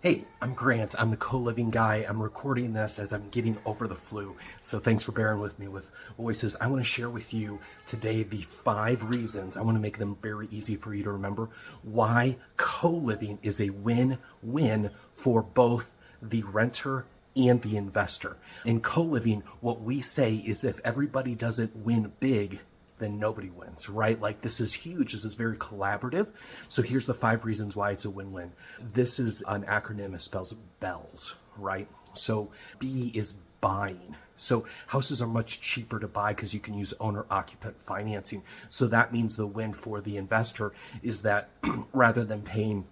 Hey, I'm Grant. I'm the co-living guy. I'm recording this as I'm getting over the flu. So thanks for bearing with me with voices. I want to share with you today the 5 reasons. I want to make them very easy for you to remember why co-living is a win-win for both the renter and the investor. In co-living, what we say is if everybody doesn't win big, then nobody wins, right? Like this is huge. This is very collaborative. So here's the 5 reasons why it's a win-win. This is an acronym. It spells BELLS, right? So B is buying. So houses are much cheaper to buy because you can use owner occupant financing. So that means the win for the investor is that rather than paying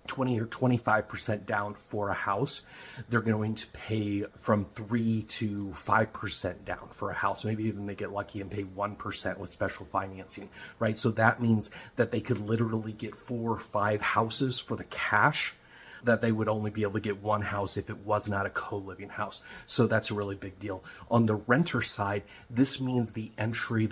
20 or 25% down for a house, they're going to pay from 3 to 5% down for a house. Maybe even they get lucky and pay 1% with special financing, right? So that means that they could literally get 4 or 5 houses for the cash that they would only be able to get one house if it was not a co-living house. So that's a really big deal. On the renter side, this means the entry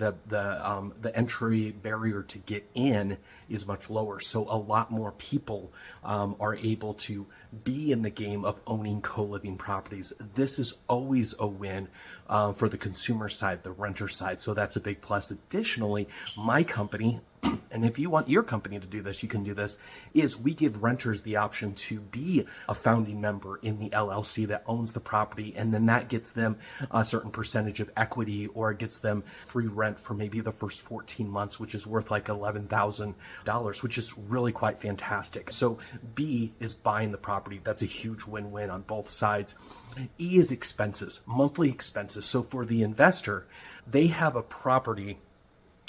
barrier to get in is much lower. So a lot more people are able to be in the game of owning co-living properties. This is always a win for the consumer side, the renter side. So that's a big plus. Additionally, my company, and if you want your company to do this, you can do this, is we give renters the option to be a founding member in the LLC that owns the property, and then that gets them a certain percentage of equity, or it gets them free rent for maybe the first 14 months, which is worth like $11,000, which is really quite fantastic. So B is buying the property. That's a huge win-win on both sides. E is expenses, monthly expenses. So for the investor, they have a property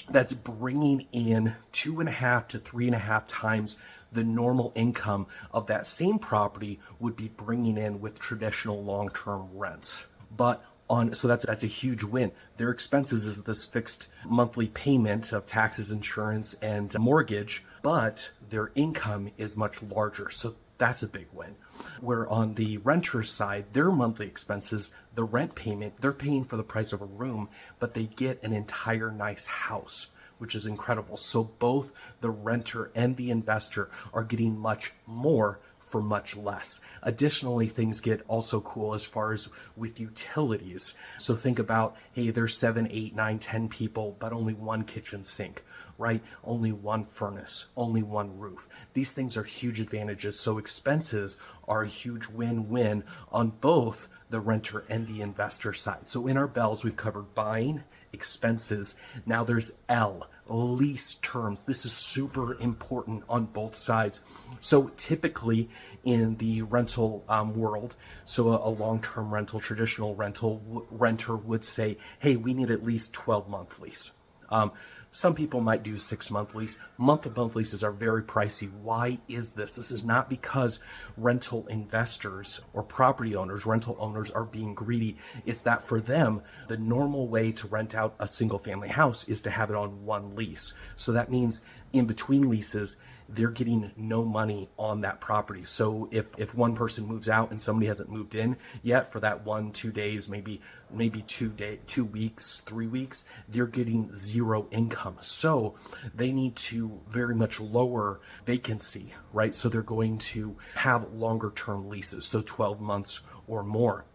that's bringing in 2.5 to 3.5 times the normal income of that same property would be bringing in with traditional long-term rents. But so that's a huge win. Their expenses is this fixed monthly payment of taxes, insurance, and mortgage, but their income is much larger. So that's a big win. Where on the renter side, their monthly expenses, the rent payment, they're paying for the price of a room, but they get an entire nice house, which is incredible. So both the renter and the investor are getting much more for much less. Additionally, things get also cool as far as with utilities. So think about, hey, there's 7, 8, 9, 10 people, but only one kitchen sink, right? Only one furnace, only one roof. These things are huge advantages. So expenses are a huge win-win on both the renter and the investor side. So in our bells, we've covered buying, expenses. Now there's L, lease terms. This is super important on both sides. So typically in the rental world, so a long-term rental, traditional rental renter would say, hey, we need at least 12-month lease. Some people might do 6-month lease. Month-to-month leases are very pricey. Why is this? This is not because rental investors or property owners, rental owners are being greedy. It's that for them, the normal way to rent out a single family house is to have it on one lease. So that means in between leases, they're getting no money on that property. So if one person moves out and somebody hasn't moved in yet for that 1-2 days, maybe 2 weeks, 3 weeks, they're getting zero income. So they need to very much lower vacancy, right? So they're going to have longer term leases, so 12 months or more.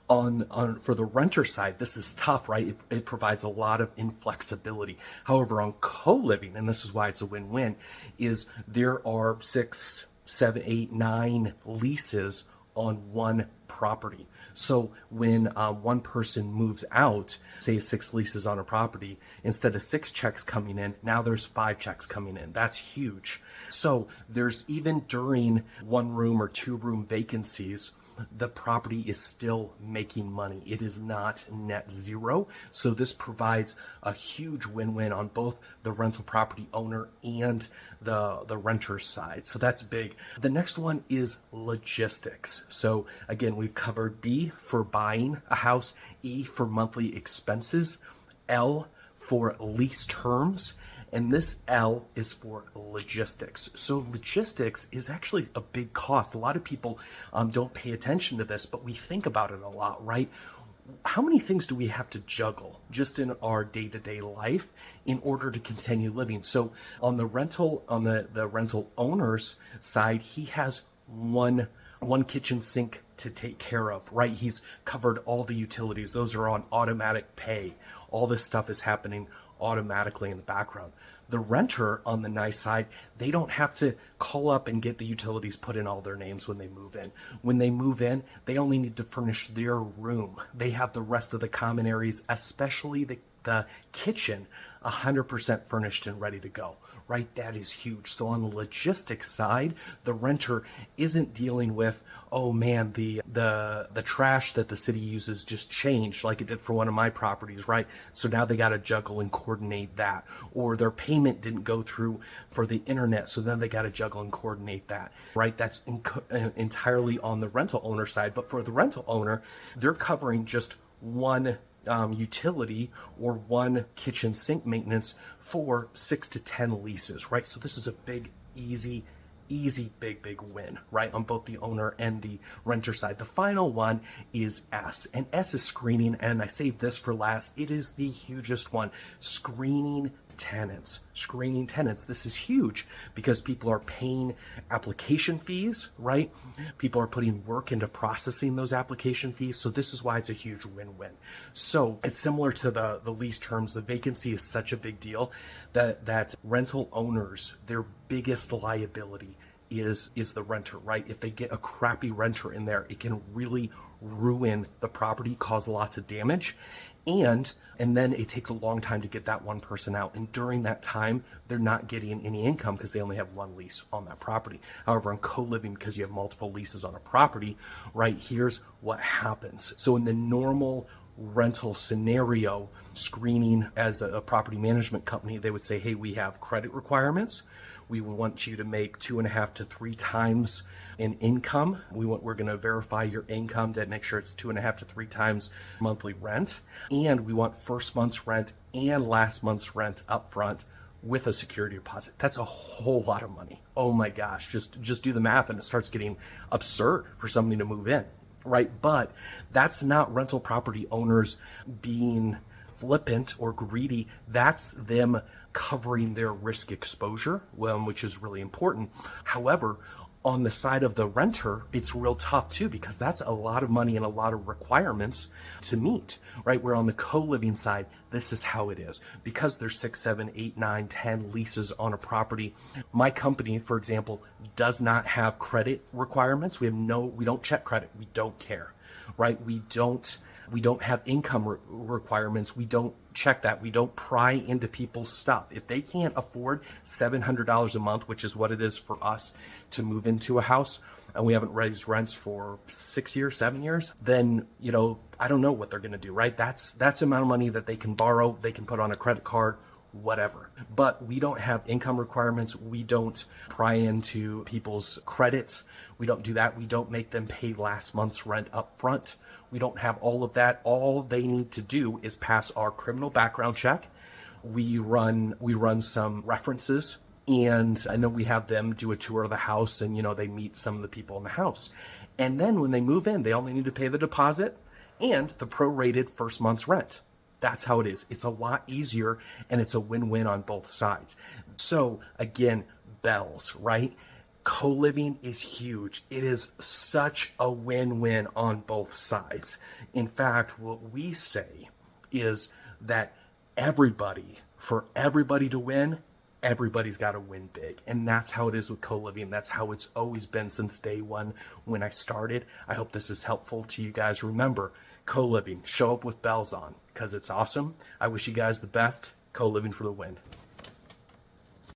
For the renter side, this is tough, right? It provides a lot of inflexibility. However, on co-living, and this is why it's a win-win, is there are 6, 7, 8, 9 leases on one property. So when one person moves out, say 6 leases on a property, instead of 6 checks coming in, now there's 5 checks coming in. That's huge. So there's even during 1-room or 2-room vacancies, the property is still making money. It is not net zero. So this provides a huge win-win on both the rental property owner and the renter side. So that's big. The next one is logistics. So again, we've covered B for buying a house, E for monthly expenses, L for lease terms, and this L is for logistics. So logistics is actually a big cost. A lot of people don't pay attention to this, but we think about it a lot, right? How many things do we have to juggle just in our day-to-day life in order to continue living? So on the rental owner's side, he has one one kitchen sink to take care of, right? He's covered all the utilities. Those are on automatic pay. All this stuff is happening automatically in the background. The renter, on the nice side, they don't have to call up and get the utilities put in all their names when they move in. When they move in, they only need to furnish their room. They have the rest of the common areas, especially the kitchen, 100% furnished and ready to go, right? That is huge. So on the logistics side, the renter isn't dealing with, oh man, the trash that the city uses just changed like it did for one of my properties, right? So now they got to juggle and coordinate that. Or their payment didn't go through for the internet, so then they got to juggle and coordinate that, right? That's entirely on the rental owner side. But for the rental owner, they're covering just one utility or one kitchen sink maintenance for 6 to 10 leases, right? So this is a big, easy, big win, right? On both the owner and the renter side. The final one is S, and S is screening. And I saved this for last. It is the hugest one. Screening tenants. This is huge because people are paying application fees, right? People are putting work into processing those application fees. So this is why it's a huge win-win. So it's similar to the lease terms. The vacancy is such a big deal that rental owners, their biggest liability is the renter, right? If they get a crappy renter in there, it can really ruin the property, cause lots of damage. And then it takes a long time to get that one person out. And during that time, they're not getting any income because they only have one lease on that property. However, on co-living, because you have multiple leases on a property, right, here's what happens. So in the normal rental scenario, screening as a property management company, they would say, hey, we have credit requirements. We want you to make 2.5 to 3 times in income. We're going to verify your income to make sure it's 2.5 to 3 times monthly rent. And we want first month's rent and last month's rent up front with a security deposit. That's a whole lot of money. Oh my gosh, just do the math and it starts getting absurd for somebody to move in, right? But that's not rental property owners being flippant or greedy. That's them covering their risk exposure, which is really important. However, on the side of the renter, it's real tough too, because that's a lot of money and a lot of requirements to meet, right? Where on the co-living side, this is how it is. Because there's 6, 7, 8, 9, 10 leases on a property. My company, for example, does not have credit requirements. We don't check credit. We don't care, right? We don't have income requirements. We don't check that. We don't pry into people's stuff. If they can't afford $700 a month, which is what it is for us to move into a house, and we haven't raised rents for 6 years, 7 years, then, I don't know what they're going to do, right? That's the amount of money that they can borrow. They can put on a credit card, whatever. But we don't have income requirements. We don't pry into people's credits. We don't do that. We don't make them pay last month's rent up front. We don't have all of that. All they need to do is pass our criminal background check. We run some references, and then we have them do a tour of the house, and they meet some of the people in the house. And then when they move in, they only need to pay the deposit and the prorated first month's rent. That's how it is. It's a lot easier, and it's a win-win on both sides. So again, bells, right? Co-living is huge. It is such a win-win on both sides. In fact, what we say is that for everybody to win, everybody's got to win big. And that's how it is with co-living. That's how it's always been since day one when I started. I hope this is helpful to you guys. Remember, co-living, show up with bells on because it's awesome. I wish you guys the best. Co-living for the win.